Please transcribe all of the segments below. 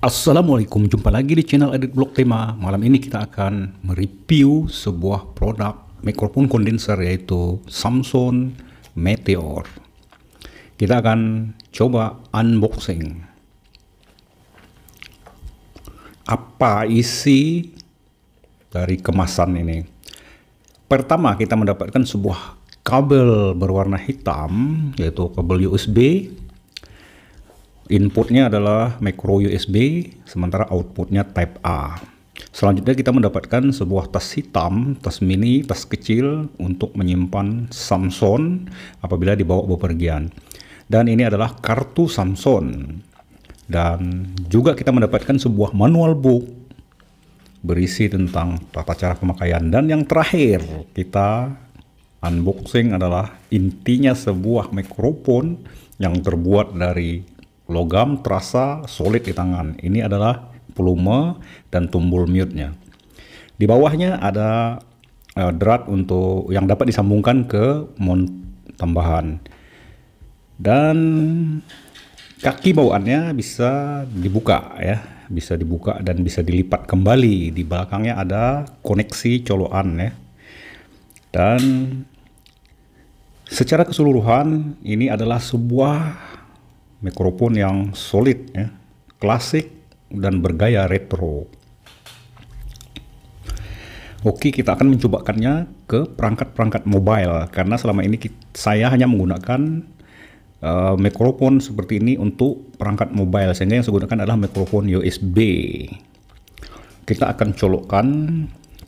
Assalamualaikum, jumpa lagi di channel Edit Blog Tema. Malam ini kita akan mereview sebuah produk mikrofon kondenser yaitu Samson Meteor. Kita akan coba unboxing. Apa isi dari kemasan ini? Pertama, kita mendapatkan sebuah kabel berwarna hitam yaitu kabel USB. Inputnya adalah micro USB, sementara outputnya Type A. Selanjutnya kita mendapatkan sebuah tas hitam, tas mini, tas kecil untuk menyimpan Samson apabila dibawa bepergian. Dan ini adalah kartu Samson. Dan juga kita mendapatkan sebuah manual book berisi tentang tata cara pemakaian. Dan yang terakhir kita unboxing adalah intinya sebuah mikrofon yang terbuat dari logam terasa solid di tangan. Ini adalah volume dan tombol mute-nya. Di bawahnya ada drat untuk yang dapat disambungkan ke mount tambahan. Dan kaki bawaannya bisa dibuka ya, bisa dibuka dan bisa dilipat kembali. Di belakangnya ada koneksi colokan ya. Dan secara keseluruhan ini adalah sebuah mikrofon yang solid ya, klasik dan bergaya retro. Oke, kita akan mencobakannya ke perangkat-perangkat mobile karena selama ini saya hanya menggunakan mikrofon seperti ini untuk perangkat mobile, sehingga yang saya gunakan adalah mikrofon USB. Kita akan colokkan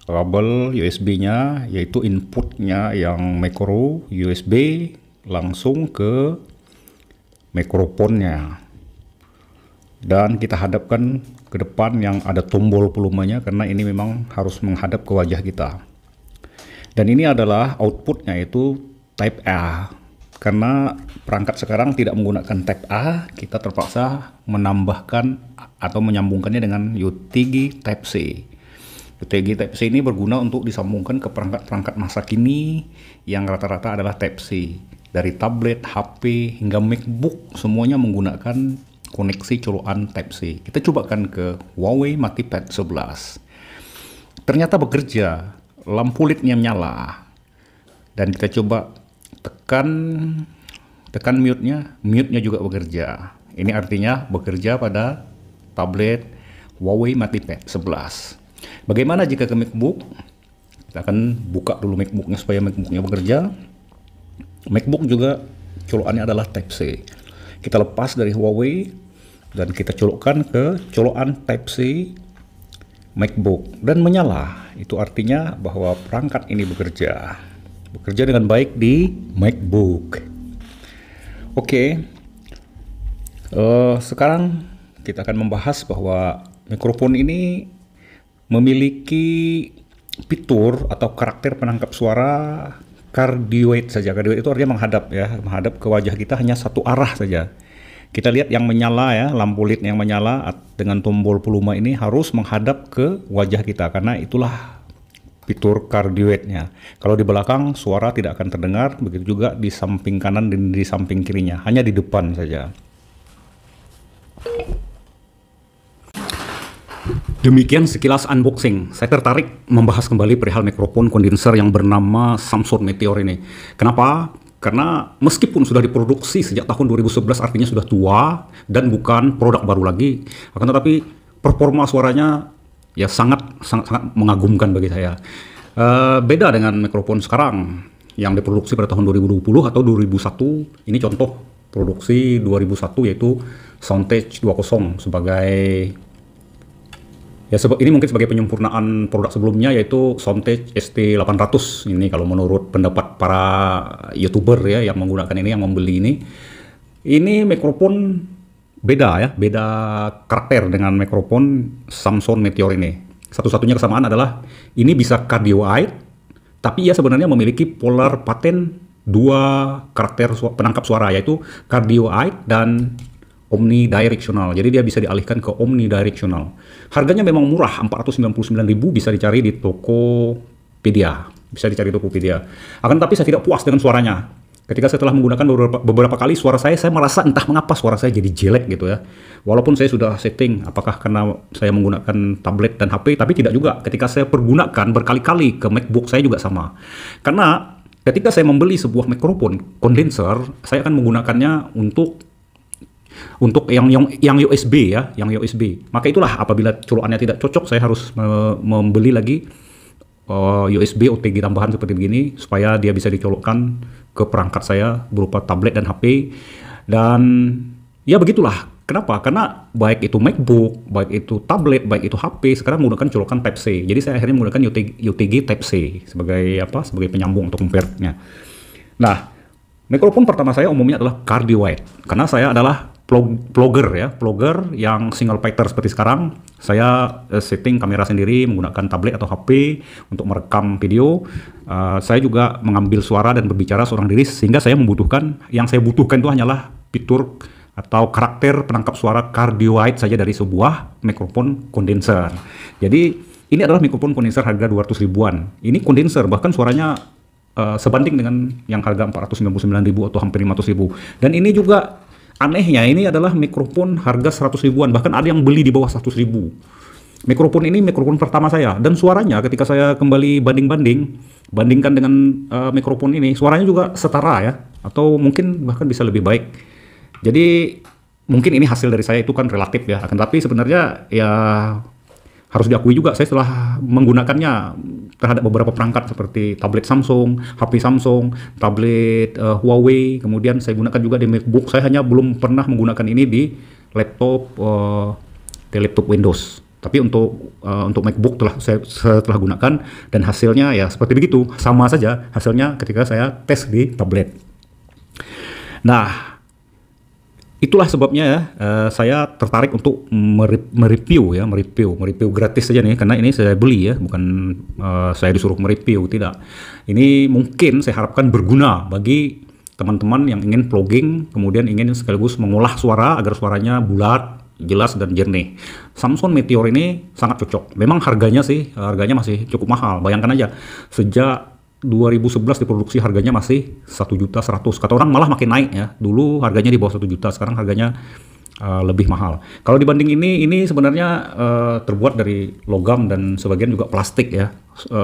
kabel USB-nya, yaitu inputnya yang micro USB langsung ke mikrofonnya, dan kita hadapkan ke depan yang ada tombol volumenya karena ini memang harus menghadap ke wajah kita. Dan ini adalah outputnya yaitu Type A. Karena perangkat sekarang tidak menggunakan Type A, kita terpaksa menambahkan atau menyambungkannya dengan UTG Type C. UTG Type C ini berguna untuk disambungkan ke perangkat-perangkat masa kini yang rata-rata adalah Type C. Dari tablet, HP, hingga MacBook, semuanya menggunakan koneksi colokan Type C. Kita cobakan ke Huawei MatePad 11. Ternyata bekerja, lampu LED-nya menyala. Dan kita coba tekan mute-nya juga bekerja. Ini artinya bekerja pada tablet Huawei MatePad 11. Bagaimana jika ke MacBook? Kita akan buka dulu MacBook-nya supaya MacBook-nya bekerja. MacBook juga colokannya adalah Type C. Kita lepas dari Huawei dan kita colokkan ke colokan Type C MacBook dan menyala. Itu artinya bahwa perangkat ini bekerja dengan baik di MacBook. Oke, sekarang kita akan membahas bahwa mikrofon ini memiliki fitur atau karakter penangkap suara cardioid saja. Cardioid itu artinya menghadap ke wajah kita hanya satu arah saja. Kita lihat yang menyala ya, lampu LED yang menyala dengan tombol volume ini harus menghadap ke wajah kita karena itulah fitur cardioidnya. Kalau di belakang suara tidak akan terdengar, begitu juga di samping kanan dan di samping kirinya, hanya di depan saja. Demikian sekilas unboxing. Saya tertarik membahas kembali perihal mikrofon kondenser yang bernama Samson Meteor ini. Kenapa? Karena meskipun sudah diproduksi sejak tahun 2011, artinya sudah tua dan bukan produk baru lagi, akan tetapi performa suaranya ya sangat mengagumkan bagi saya. Beda dengan mikrofon sekarang yang diproduksi pada tahun 2020 atau 2001. Ini contoh produksi 2001 yaitu Soundtage 20 sebagai ini mungkin sebagai penyempurnaan produk sebelumnya yaitu Soundtage ST800. Ini kalau menurut pendapat para YouTuber ya yang menggunakan ini, yang membeli ini. Ini mikrofon beda karakter dengan mikrofon Samson Meteor ini. Satu-satunya kesamaan adalah ini bisa cardioid, tapi ia sebenarnya memiliki polar pattern dua karakter penangkap suara yaitu cardioid dan omnidirectional. Jadi dia bisa dialihkan ke omnidirectional. Harganya memang murah, 499.000, bisa dicari di Tokopedia. Akan tapi saya tidak puas dengan suaranya. ketika setelah menggunakan beberapa kali suara saya merasa entah mengapa suara saya jadi jelek gitu ya. Walaupun saya sudah setting apakah karena saya menggunakan tablet dan HP, tapi tidak juga. Ketika saya pergunakan berkali-kali ke MacBook saya juga sama. Karena ketika saya membeli sebuah mikrofon kondenser, saya akan menggunakannya untuk yang USB ya, yang USB. Maka itulah apabila colokannya tidak cocok, saya harus membeli lagi USB OTG tambahan seperti begini supaya dia bisa dicolokkan ke perangkat saya berupa tablet dan HP. Dan ya begitulah. Kenapa? Karena baik itu MacBook, baik itu tablet, baik itu HP sekarang menggunakan colokan Type C. Jadi saya akhirnya menggunakan UTG Type C sebagai sebagai penyambung untuk convertnya. Nah, mikrofon pertama saya umumnya adalah cardioid karena saya adalah vlogger yang single factor seperti sekarang. Saya setting kamera sendiri menggunakan tablet atau HP untuk merekam video. Saya juga mengambil suara dan berbicara seorang diri sehingga saya yang saya butuhkan itu hanyalah fitur atau karakter penangkap suara cardioid saja dari sebuah mikrofon kondenser. Jadi ini adalah mikrofon kondenser harga 200 ribuan. Ini kondenser bahkan suaranya sebanding dengan yang harga 499.000 atau hampir 500.000. Dan ini juga anehnya, ini adalah mikrofon harga 100 ribuan, bahkan ada yang beli di bawah 100 ribu. Mikrofon ini mikrofon pertama saya, dan suaranya ketika saya kembali bandingkan dengan mikrofon ini, suaranya juga setara ya, atau mungkin bahkan bisa lebih baik. Jadi mungkin ini hasil dari saya itu kan relatif ya, akan tapi sebenarnya ya harus diakui juga saya setelah menggunakannya terhadap beberapa perangkat seperti tablet Samsung, HP Samsung, tablet Huawei, kemudian saya gunakan juga di MacBook. Saya hanya belum pernah menggunakan ini di laptop Windows. Tapi untuk MacBook setelah gunakan dan hasilnya ya seperti begitu, sama saja hasilnya ketika saya tes di tablet. Nah, itulah sebabnya ya, saya tertarik untuk mereview gratis saja nih, karena ini saya beli ya, bukan saya disuruh mereview, tidak. Ini mungkin saya harapkan berguna bagi teman-teman yang ingin vlogging, kemudian ingin sekaligus mengolah suara agar suaranya bulat, jelas dan jernih. Samsung Meteor ini sangat cocok. Memang harganya masih cukup mahal. Bayangkan aja, sejak 2011 diproduksi harganya masih 1.100.000. Kata orang malah makin naik ya. Dulu harganya di bawah 1 juta, sekarang harganya lebih mahal. Kalau dibanding ini sebenarnya terbuat dari logam dan sebagian juga plastik ya.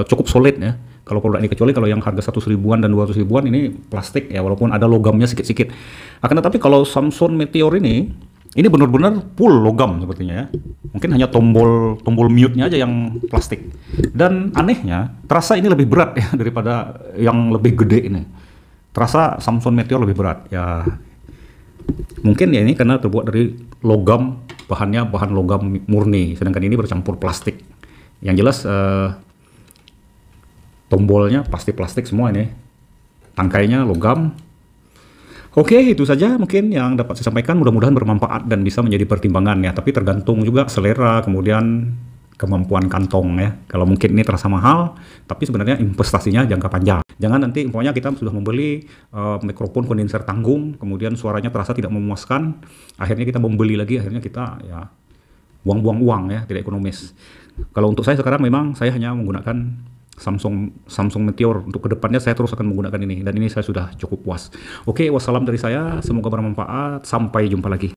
Cukup solid ya. Kalau produk ini, kecuali kalau yang harga 100 ribuan dan 200 ribuan ini plastik ya, walaupun ada logamnya sedikit-sedikit. Akan tetapi kalau Samsung Meteor ini benar-benar full logam sepertinya ya. Mungkin hanya tombol mute-nya aja yang plastik. Dan anehnya, terasa ini lebih berat ya daripada yang lebih gede ini. Terasa Samsung Meteor lebih berat ya. Mungkin ya ini karena terbuat dari logam, bahan logam murni, sedangkan ini bercampur plastik. Yang jelas tombolnya pasti plastik semua ini. Tangkainya logam. Oke, itu saja mungkin yang dapat saya sampaikan. Mudah-mudahan bermanfaat dan bisa menjadi pertimbangan ya. Tapi tergantung juga selera, kemudian kemampuan kantong ya. Kalau mungkin ini terasa mahal, tapi sebenarnya investasinya jangka panjang. Jangan nanti umpamanya kita sudah membeli mikrofon kondenser tanggung, kemudian suaranya terasa tidak memuaskan, akhirnya kita membeli lagi, akhirnya kita ya buang-buang uang ya, tidak ekonomis. Kalau untuk saya sekarang memang saya hanya menggunakan Samsung Meteor. Untuk kedepannya saya terus akan menggunakan ini, dan ini saya sudah cukup puas. Oke, wassalam dari saya, semoga bermanfaat, sampai jumpa lagi.